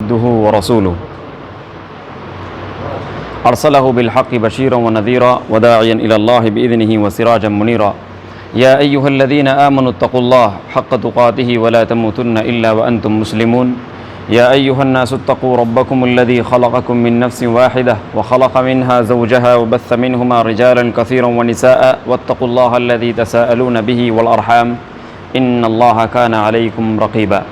عبده ورسوله أرسله بالحق بشيرا ونذيرا وداعيا إلى الله بإذنه وسراجا منيرا يا أيها الذين آمنوا اتقوا الله حق تقاته ولا تموتن إلا وأنتم مسلمون يا أيها الناس اتقوا ربكم الذي خلقكم من نفس واحدة وخلق منها زوجها وبث منهما رجالا كثيرا ونساء واتقوا الله الذي تساءلون به والأرحام إن الله كان عليكم رقيبا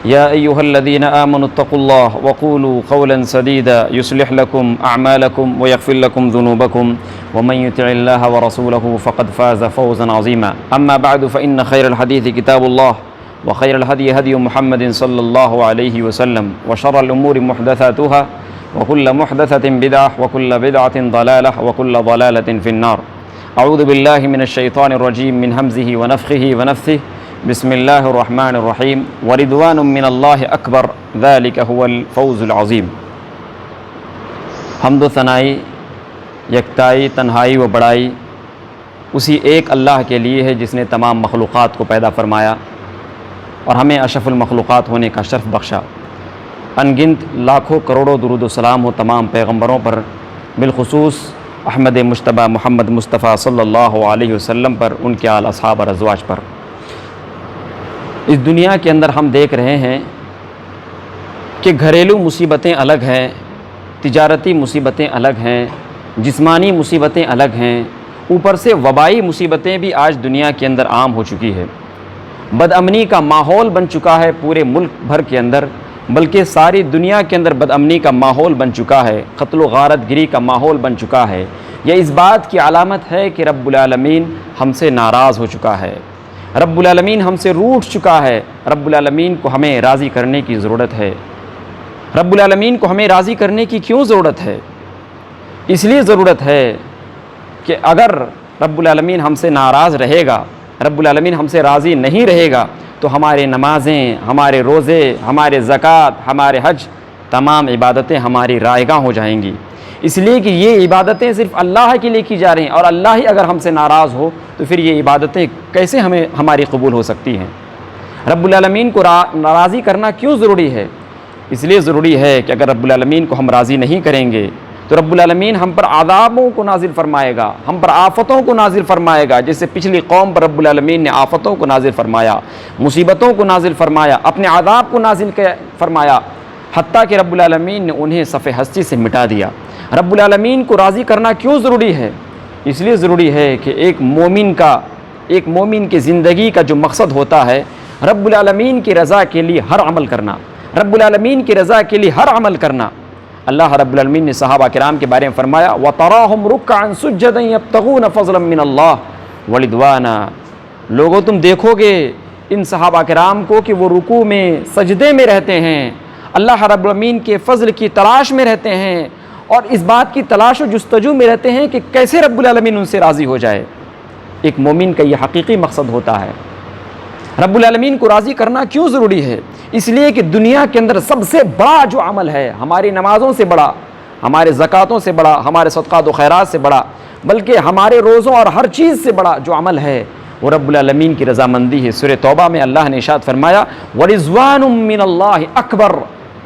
يا أيها الذين آمنوا اتقوا الله وقولوا قولا سديدا يصلح لكم أعمالكم ويغفر لكم ذنوبكم ومن يطع الله ورسوله فقد فاز فوزا عظيما أما بعد فإن خير الحديث كتاب الله وخير الهدي هدي محمد صلى الله عليه وسلم وشر الأمور محدثاتها وكل محدثة بدعة وكل بدعة ضلالة وكل ضلالة في النار أعوذ بالله من الشيطان الرجيم من همزه ونفخه ونفثه بسم اللہ الرحمن الرحیم ورضوان من اللہ اکبر ذلک هو الفوز العظیم۔ حمد و ثنائی، یکتائی، تنہائی و بڑائی اسی ایک اللہ کے لیے ہے جس نے تمام مخلوقات کو پیدا فرمایا اور ہمیں اشرف المخلوقات ہونے کا شرف بخشا۔ انگنت لاکھوں کروڑوں درود و سلام ہو تمام پیغمبروں پر، بالخصوص احمد مجتبیٰ محمد مصطفیٰ صلی اللہ علیہ وسلم پر، ان کے آل اصحاب اور ازواج پر۔ اس دنیا کے اندر ہم دیکھ رہے ہیں کہ گھریلو مصیبتیں الگ ہیں، تجارتی مصیبتیں الگ ہیں، جسمانی مصیبتیں الگ ہیں، اوپر سے وبائی مصیبتیں بھی آج دنیا کے اندر عام ہو چکی ہے۔ بد امنی کا ماحول بن چکا ہے پورے ملک بھر کے اندر، بلکہ ساری دنیا کے اندر بد امنی کا ماحول بن چکا ہے، قتل و غارت گری کا ماحول بن چکا ہے۔ یہ اس بات کی علامت ہے کہ رب العالمین ہم سے ناراض ہو چکا ہے، رب العالمین ہم سے روٹھ چکا ہے۔ رب العالمین کو ہمیں راضی کرنے کی ضرورت ہے۔ رب العالمین کو ہمیں راضی کرنے کی کیوں ضرورت ہے؟ اس لیے ضرورت ہے کہ اگر رب العالمین ہم سے ناراض رہے گا، رب العالمین ہم سے راضی نہیں رہے گا، تو ہمارے نمازیں، ہمارے روزے، ہمارے زکوٰۃ، ہمارے حج، تمام عبادتیں ہماری رائگاں ہو جائیں گی۔ اس لیے کہ یہ عبادتیں صرف اللہ کے لیے کی جا رہی ہیں، اور اللہ ہی اگر ہم سے ناراض ہو تو پھر یہ عبادتیں کیسے ہماری قبول ہو سکتی ہیں؟ رب العالمین کو راضی کرنا کیوں ضروری ہے؟ اس لیے ضروری ہے کہ اگر رب العالمین کو ہم راضی نہیں کریں گے تو رب العالمین ہم پر عذابوں کو نازل فرمائے گا، ہم پر آفتوں کو نازل فرمائے گا، جیسے پچھلی قوم پر رب العالمین نے آفتوں کو نازل فرمایا، مصیبتوں کو نازل فرمایا، اپنے عذاب کو نازل فرمایا، حتیٰ کہ رب العالمین نے انہیں صفحہ ہستی سے مٹا دیا۔ رب العالمین کو راضی کرنا کیوں ضروری ہے؟ اس لیے ضروری ہے کہ ایک مومن کی زندگی کا جو مقصد ہوتا ہے رب العالمین کی رضا کے لیے ہر عمل کرنا، رب العالمین کی رضا کے لیے ہر عمل کرنا۔ اللہ رب العالمین نے صحابہ کرام کے بارے میں فرمایا وَتَرَاهُمْ رُكَّعًا سُجَّدًا يَبْتَغُونَ فَضْلًا مِّنَ اللَّهِ وَرِضْوَانًا۔ لوگوں تم دیکھو گے ان صحابہ کرام کو کہ وہ رکوع میں، سجدے میں رہتے ہیں، اللہ رب العالمین کے فضل کی تلاش میں رہتے ہیں، اور اس بات کی تلاش و جستجو میں رہتے ہیں کہ کیسے رب العالمین ان سے راضی ہو جائے۔ ایک مومن کا یہ حقیقی مقصد ہوتا ہے۔ رب العالمین کو راضی کرنا کیوں ضروری ہے؟ اس لیے کہ دنیا کے اندر سب سے بڑا جو عمل ہے، ہماری نمازوں سے بڑا، ہمارے زکوٰۃوں سے بڑا، ہمارے صدقات و خیرات سے بڑا، بلکہ ہمارے روزوں اور ہر چیز سے بڑا جو عمل ہے وہ رب العالمین کی رضامندی ہے۔ سورہ توبہ میں اللہ نے ارشاد فرمایا وَرِضْوَانٌ مِّنَ اللَّهِ أَكْبَرُ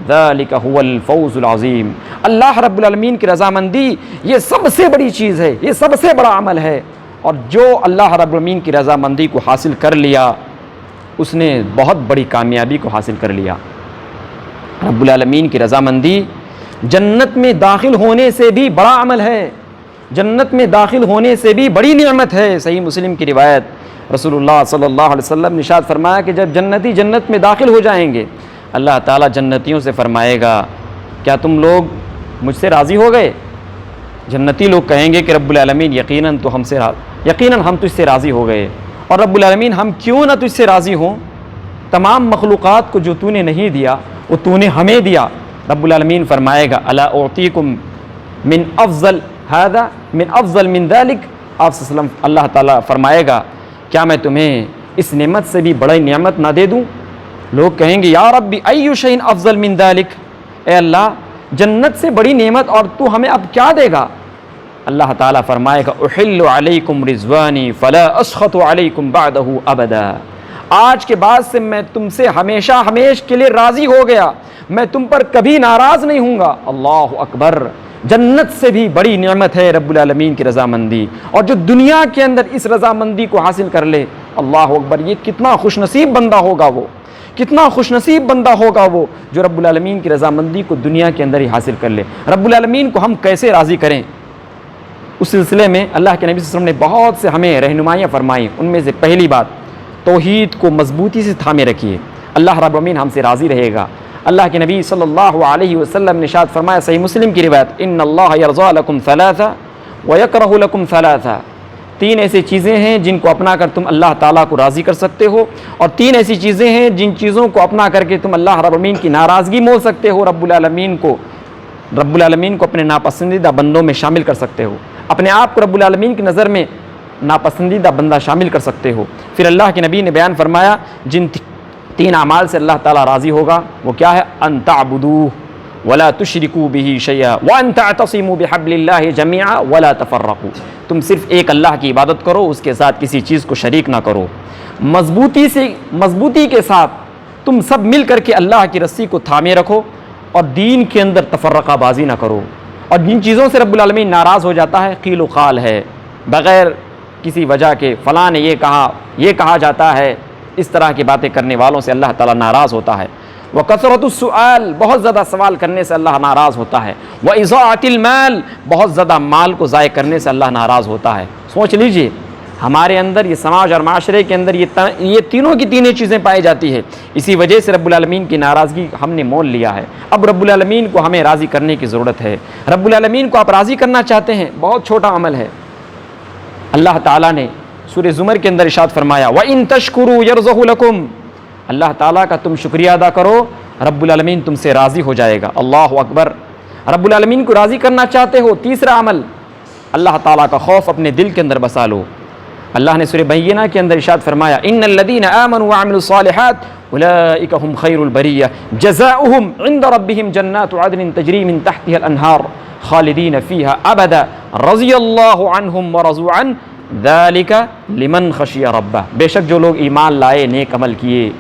ذَلِكَ هُوَ الْفَوْزُ الْعَظِيمُ۔ اللہ رب العالمین کی رضامندی یہ سب سے بڑی چیز ہے، یہ سب سے بڑا عمل ہے، اور جو اللہ رب العالمین کی رضامندی کو حاصل کر لیا اس نے بہت بڑی کامیابی کو حاصل کر لیا۔ رب العالمین کی رضامندی جنت میں داخل ہونے سے بھی بڑا عمل ہے، جنت میں داخل ہونے سے بھی بڑی نعمت ہے۔ صحیح مسلم کی روایت، رسول اللہ صلی اللہ علیہ وسلم نے ارشاد فرمایا کہ جب جنتی جنت میں داخل ہو جائیں گے، اللہ تعالیٰ جنتیوں سے فرمائے گا کیا تم لوگ مجھ سے راضی ہو گئے؟ جنتی لوگ کہیں گے کہ رب العالمین یقیناً ہم تجھ سے راضی ہو گئے، اور رب العالمین ہم کیوں نہ تجھ سے راضی ہوں؟ تمام مخلوقات کو جو تو نے نہیں دیا وہ تو نے ہمیں دیا۔ رب العالمین فرمائے گا الا اعطیکم من افضل هذا من افضل من ذلك، آپ صلی اللہ علیہ وسلم اللہ تعالیٰ فرمائے گا کیا میں تمہیں اس نعمت سے بھی بڑی نعمت نہ دے دوں؟ لوگ کہیں گے یا ربی ای شیء افضل من ذلك، اے اللہ جنت سے بڑی نعمت اور تو ہمیں اب کیا دے گا؟ اللہ تعالیٰ فرمائے گا احل علیکم رضوانی فلا اسخط علیکم بعدہ ابدا، آج کے بعد سے میں تم سے ہمیشہ ہمیشہ کے لیے راضی ہو گیا، میں تم پر کبھی ناراض نہیں ہوں گا۔ اللہ اکبر! جنت سے بھی بڑی نعمت ہے رب العالمین کی رضامندی، اور جو دنیا کے اندر اس رضامندی کو حاصل کر لے، اللہ اکبر، یہ کتنا خوش نصیب بندہ ہوگا وہ، کتنا خوش نصیب بندہ ہوگا وہ جو رب العالمین کی رضامندی کو دنیا کے اندر ہی حاصل کر لے۔ رب العالمین کو ہم کیسے راضی کریں، اس سلسلے میں اللہ کے نبی صلی اللہ علیہ وسلم نے بہت سے ہمیں رہنمائیاں فرمائیں۔ ان میں سے پہلی بات، توحید کو مضبوطی سے تھامے رکھیے، اللہ رب العالمین ہم سے راضی رہے گا۔ اللہ کے نبی صلی اللہ علیہ وسلم نے ارشاد فرمایا، صحیح مسلم کی روایت، ان اللہ یرضی لکم ثلاثہ ویکرہ لکم ثلاثہ، تین ایسی چیزیں ہیں جن کو اپنا کر تم اللہ تعالیٰ کو راضی کر سکتے ہو، اور تین ایسی چیزیں ہیں جن چیزوں کو اپنا کر کے تم اللہ رب العالمین کی ناراضگی مول سکتے ہو، رب العالمین کو اپنے ناپسندیدہ بندوں میں شامل کر سکتے ہو، اپنے آپ کو رب العالمین کی نظر میں ناپسندیدہ بندہ شامل کر سکتے ہو۔ پھر اللہ کے نبی نے بیان فرمایا جن تین اعمال سے اللہ تعالیٰ راضی ہوگا وہ کیا ہے، ان تعبدوہ ولا تشرکوا بہ شیئا وان تعتصموا بحبل اللہ جمیعا ولا تفرقوا، تم صرف ایک اللہ کی عبادت کرو، اس کے ساتھ کسی چیز کو شریک نہ کرو، مضبوطی کے ساتھ تم سب مل کر کے اللہ کی رسی کو تھامے رکھو، اور دین کے اندر تفرقہ بازی نہ کرو۔ اور جن چیزوں سے رب العالمین ناراض ہو جاتا ہے، قیل و قال ہے، بغیر کسی وجہ کے فلاں نے یہ کہا جاتا ہے، اس طرح کی باتیں کرنے والوں سے اللہ تعالیٰ ناراض ہوتا ہے۔ وَكَثْرَةُ السُّؤَالِ، بہت زیادہ سوال کرنے سے اللہ ناراض ہوتا ہے۔ وَإِضَاعَةِ الْمَالِ، بہت زیادہ مال کو ضائع کرنے سے اللہ ناراض ہوتا ہے۔ سوچ لیجئے، ہمارے اندر یہ سماج اور معاشرے کے اندر یہ تینوں کی تینیں چیزیں پائی جاتی ہے، اسی وجہ سے رب العالمین کی ناراضگی ہم نے مول لیا ہے۔ اب رب العالمین کو ہمیں راضی کرنے کی ضرورت ہے۔ رب العالمین کو آپ راضی کرنا چاہتے ہیں، بہت چھوٹا عمل ہے۔ اللہ تعالیٰ نے سورہ زمر کے اندر ارشاد فرمایا، وَإِن تَشْكُرُوا يَرْضَهُ لَكُمْ، اللہ تعالیٰ کا تم شکریہ ادا کرو، رب العالمین تم سے راضی ہو جائے گا۔ اللہ اکبر! رب العالمین کو راضی کرنا چاہتے ہو، تیسرا عمل، اللہ تعالیٰ کا خوف اپنے دل کے اندر بسا لو۔ اللہ نے سورہ بینہ کے اندر ارشاد فرمایا، ان الذین آمنوا وعملوا الصالحات اولئک هم خیر البریہ جزاؤہم عند ربہم جنات عدن تجری من تحتها الانہار خالدین فیہا ابدا رضی اللہ عنہم ورضوا عنہ ذالک لمن خشی ربہ، بے شک جو لوگ ایمان لائے، نیک عمل کیے،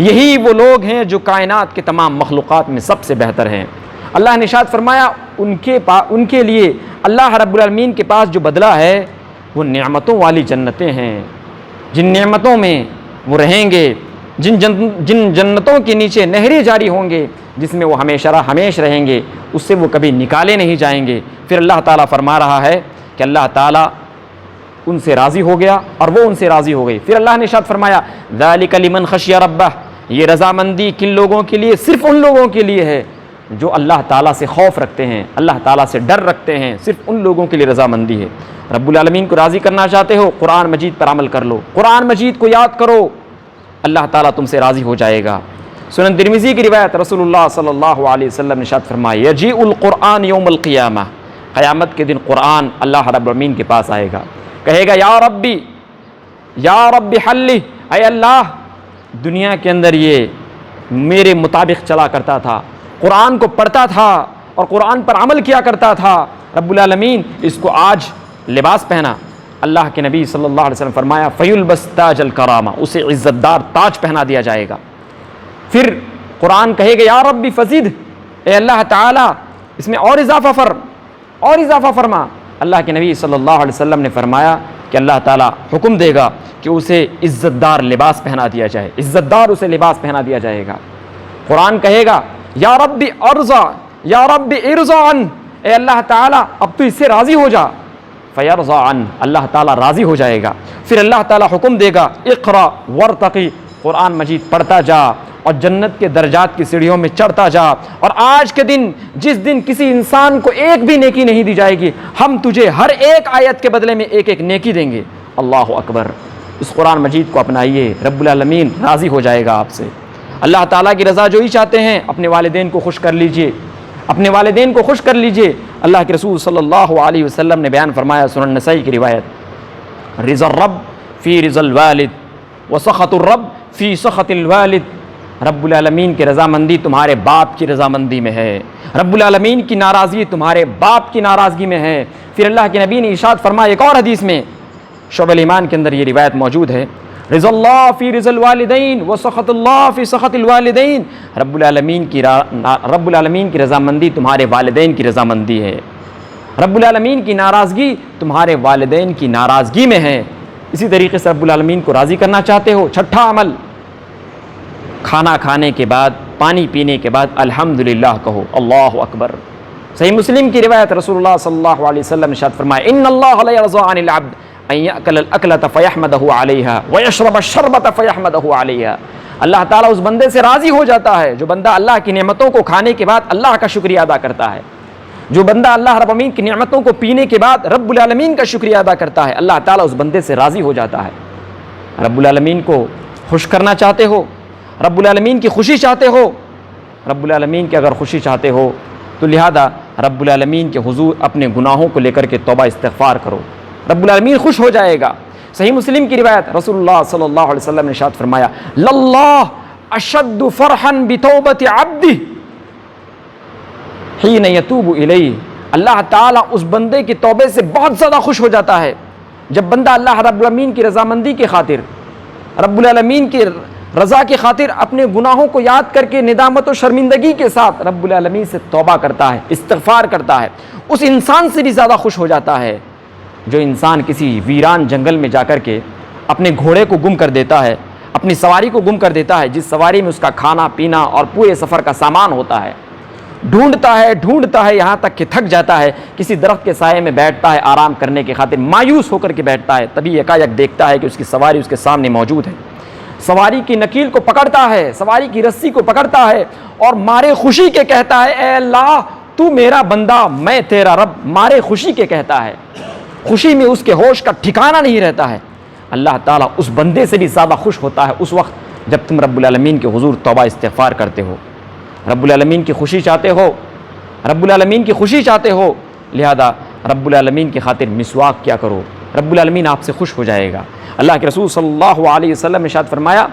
یہی وہ لوگ ہیں جو کائنات کے تمام مخلوقات میں سب سے بہتر ہیں۔ اللہ نے ارشاد فرمایا، ان کے لیے اللہ رب العالمین کے پاس جو بدلہ ہے وہ نعمتوں والی جنتیں ہیں، جن نعمتوں میں وہ رہیں گے، جن جنتوں کے نیچے نہریں جاری ہوں گے، جس میں وہ ہمیشہ رہیں گے، اس سے وہ کبھی نکالے نہیں جائیں گے۔ پھر اللہ تعالیٰ فرما رہا ہے کہ اللہ تعالیٰ ان سے راضی ہو گیا اور وہ ان سے راضی ہو گئی۔ پھر اللہ نے ارشاد فرمایا، ذالک لمن خشی ربہ، یہ رضامندی کن لوگوں کے لیے؟ صرف ان لوگوں کے لیے ہے جو اللہ تعالیٰ سے خوف رکھتے ہیں، اللہ تعالیٰ سے ڈر رکھتے ہیں، صرف ان لوگوں کے لیے رضامندی ہے۔ رب العالمین کو راضی کرنا چاہتے ہو، قرآن مجید پر عمل کر لو، قرآن مجید کو یاد کرو، اللہ تعالیٰ تم سے راضی ہو جائے گا۔ سنن ترمذی کی روایت، رسول اللہ صلی اللہ علیہ وسلم نے ارشاد فرمایا، یجیء القرآن یوم القیامہ، قیامت کے دن قرآن اللہ رب العالمین کے پاس آئے گا، کہے گا یا ربی حلی، اے اللہ دنیا کے اندر یہ میرے مطابق چلا کرتا تھا، قرآن کو پڑھتا تھا اور قرآن پر عمل کیا کرتا تھا، رب العالمین اس کو آج لباس پہنا۔ اللہ کے نبی صلی اللہ علیہ وسلم فرمایا، فیلبس تاج الکرامہ، اسے عزت دار تاج پہنا دیا جائے گا۔ پھر قرآن کہے گا، یا ربی فزد، اے اللہ تعالیٰ اس میں اور اضافہ فرما۔ اللہ کے نبی صلی اللہ علیہ وسلم نے فرمایا کہ اللہ تعالیٰ حکم دے گا کہ اسے عزت دار لباس پہنا دیا جائے، عزت دار اسے لباس پہنا دیا جائے گا۔ قرآن کہے گا، یا ربی ارضا عن، اے اللہ تعالیٰ اب تو اس سے راضی ہو جا، فیرضا عن، اللہ تعالیٰ راضی ہو جائے گا۔ پھر اللہ تعالیٰ حکم دے گا، اقرا ورتقی، قرآن مجید پڑھتا جا اور جنت کے درجات کی سیڑھیوں میں چڑھتا جا، اور آج کے دن جس دن کسی انسان کو ایک بھی نیکی نہیں دی جائے گی، ہم تجھے ہر ایک آیت کے بدلے میں ایک نیکی دیں گے۔ اللہ اکبر! اس قرآن مجید کو اپنائیے، رب العالمین راضی ہو جائے گا آپ سے۔ اللہ تعالیٰ کی رضا جوئی چاہتے ہیں، اپنے والدین کو خوش کر لیجئے، اپنے والدین کو خوش کر لیجئے۔ اللہ کے رسول صلی اللہ علیہ وسلم نے بیان فرمایا، سنن نسائی کی روایت، رضا الرب فی رضا الوالد وسخط الرب فی سخط الوالد، رب العالمین کی رضامندی تمہارے باپ کی رضامندی میں ہے، رب العالمین کی ناراضگی تمہارے باپ کی ناراضگی میں ہے۔ پھر اللہ کے نبی نے ارشاد فرمایا ایک اور حدیث میں، شعب الایمان کے اندر یہ روایت موجود ہے، رضا اللہ فی رضا الوالدین و سخط اللہ فی سخط الوالدین، رب العالمین کی رضامندی تمہارے والدین کی رضامندی ہے، رب العالمین کی ناراضگی تمہارے والدین کی ناراضگی میں ہے۔ اسی طریقے سے رب العالمین کو راضی کرنا چاہتے ہو، چھٹا عمل، کھانا کھانے کے بعد، پانی پینے کے بعد الحمدللہ کہو، اللہ اکبر۔ صحیح مسلم کی روایت، رسول اللہ صلی اللہ علیہ وسلم نے ارشاد فرمایا ان اللہ لا یرضى عن العبد ان یأکل الاکلۃ فیحمدہ علیہا ویشرب الشربۃ فیحمدہ علیہا، اللہ تعالیٰ اس بندے سے راضی ہو جاتا ہے جو بندہ اللہ کی نعمتوں کو کھانے کے بعد اللہ کا شکریہ ادا کرتا ہے، جو بندہ اللہ رب العالمین کی نعمتوں کو پینے کے بعد رب العالمین کا شکریہ ادا کرتا ہے، اللہ تعالیٰ اس بندے سے راضی ہو جاتا ہے۔ رب العالمین کو خوش کرنا چاہتے ہو، رب العالمین کی خوشی چاہتے ہو، رب العالمین کی اگر خوشی چاہتے ہو تو لہذا رب العالمین کے حضور اپنے گناہوں کو لے کر کے توبہ استغفار کرو، رب العالمین خوش ہو جائے گا۔ صحیح مسلم کی روایت، رسول اللہ صلی اللہ علیہ وسلم نے ارشاد فرمایا للہ اشد فرحا بتوبۃ عبدہ حین یتوب الیہ، اللہ تعالیٰ اس بندے کی توبے سے بہت زیادہ خوش ہو جاتا ہے جب بندہ اللہ رب العالمین کی رضامندی کی خاطر، رب العالمین کی رضا کی خاطر اپنے گناہوں کو یاد کر کے ندامت و شرمندگی کے ساتھ رب العالمین سے توبہ کرتا ہے، استغفار کرتا ہے، اس انسان سے بھی زیادہ خوش ہو جاتا ہے جو انسان کسی ویران جنگل میں جا کر کے اپنے گھوڑے کو گم کر دیتا ہے، اپنی سواری کو گم کر دیتا ہے، جس سواری میں اس کا کھانا پینا اور پورے سفر کا سامان ہوتا ہے، ڈھونڈتا ہے یہاں تک کہ تھک جاتا ہے، کسی درخت کے سائے میں بیٹھتا ہے آرام کرنے کی خاطر، مایوس ہو کر کے بیٹھتا ہے، تبھی یکایک دیکھتا ہے کہ اس کی سواری اس کے سامنے موجود ہے، سواری کی نکیل کو پکڑتا ہے، سواری کی رسی کو پکڑتا ہے اور مارے خوشی کے کہتا ہے اے اللہ تو میرا بندہ میں تیرا رب، مارے خوشی کے کہتا ہے، خوشی میں اس کے ہوش کا ٹھکانہ نہیں رہتا ہے۔ اللہ تعالیٰ اس بندے سے بھی زیادہ خوش ہوتا ہے اس وقت جب تم رب العالمین کے حضور توبہ استغفار کرتے ہو، رب العالمین کی خوشی چاہتے ہو، رب العالمین کی خوشی چاہتے ہو، لہذا رب العالمین کی خاطر مسواک کیا کرو، رب العالمین آپ سے خوش ہو جائے گا۔ اللہ کے رسول صلی اللہ علیہ وسلم نے ارشاد فرمایا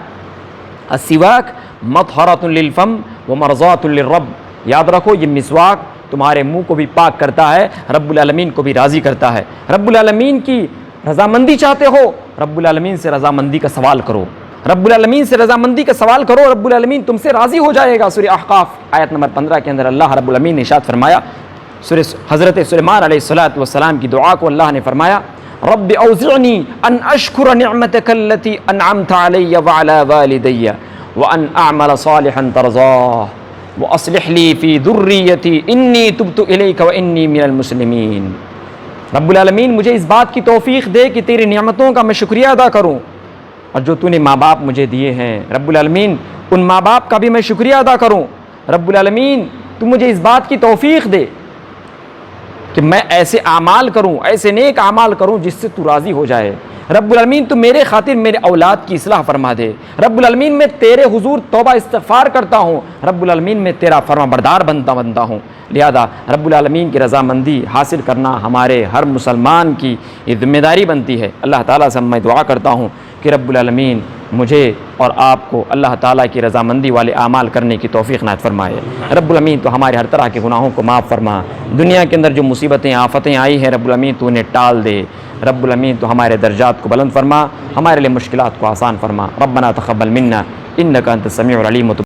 السواک مطہرۃ للفم ومرضاۃ للرب، یاد رکھو یہ مسواک تمہارے منہ کو بھی پاک کرتا ہے، رب العالمین کو بھی راضی کرتا ہے۔ رب العالمین کی رضامندی چاہتے ہو، رب العالمین سے رضامندی کا سوال کرو، رب العالمین سے رضامندی کا سوال کرو، رب العالمین تم سے راضی ہو جائے گا۔ سورہ احقاف آیت نمبر 15 کے اندر اللہ رب العالمین نے ارشاد فرمایا، حضرت سلیمان علیہ السلام کی دعا کو اللہ نے فرمایا رب اوزعنی ان اشکر نعمتک التی انعمت علی وعلی والدی وان اعمل صالحا ترضاه واصلح لی فی ذریتی انی تبت الیک وانی من المسلمین۔ رب العالمین مجھے اس بات کی توفیق دے کہ تیری نعمتوں کا میں شکریہ ادا کروں، اور جو تو نے ماں باپ مجھے دیے ہیں رب العالمین ان ماں باپ کا بھی میں شکریہ ادا کروں، رب العالمین تو مجھے اس بات کی توفیق دے کہ میں ایسے اعمال کروں، ایسے نیک اعمال کروں جس سے تو راضی ہو جائے، رب العالمین تو میرے خاطر میرے اولاد کی اصلاح فرما دے، رب العالمین میں تیرے حضور توبہ استغفار کرتا ہوں، رب العالمین میں تیرا فرما بردار بنتا ہوں۔ لہذا رب العالمین کی رضامندی حاصل کرنا ہمارے ہر مسلمان کی یہ ذمہ داری بنتی ہے۔ اللہ تعالیٰ سے میں دعا کرتا ہوں کہ رب العالمین مجھے اور آپ کو اللہ تعالیٰ کی رضامندی والے اعمال کرنے کی توفیق عنایت فرمائے۔ رب العالمین تو ہمارے ہر طرح کے گناہوں کو معاف فرما، دنیا کے اندر جو مصیبتیں آفتیں آئی ہیں رب العالمین تو انہیں ٹال دے، رب العالمین تو ہمارے درجات کو بلند فرما، ہمارے لیے مشکلات کو آسان فرما۔ ربنا تقبل منا انک انت السمیع العلیم۔